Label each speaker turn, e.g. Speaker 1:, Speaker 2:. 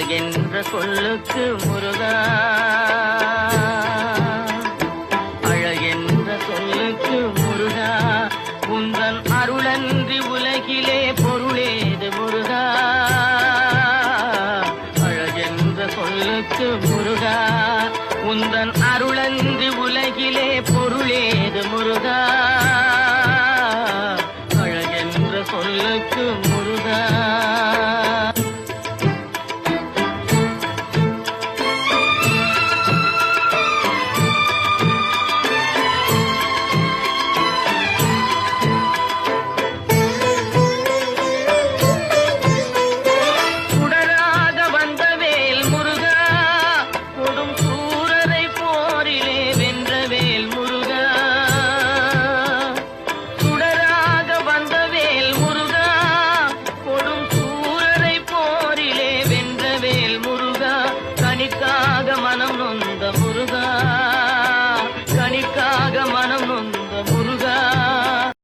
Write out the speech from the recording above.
Speaker 1: அழகென்ற சொல்லுக்கு முருகா, அழகென்ற சொல்லுக்கு முருகா, உந்தன் அருளன்றி உலகிலே பொருளேது முருகா. அழகென்ற சொல்லுக்கு முருகா, உந்தன் அருளன்றி உலகிலே பொருளேது முருகா. அழகென்ற சொல்லுக்கு முருகா. மனம் நொந்த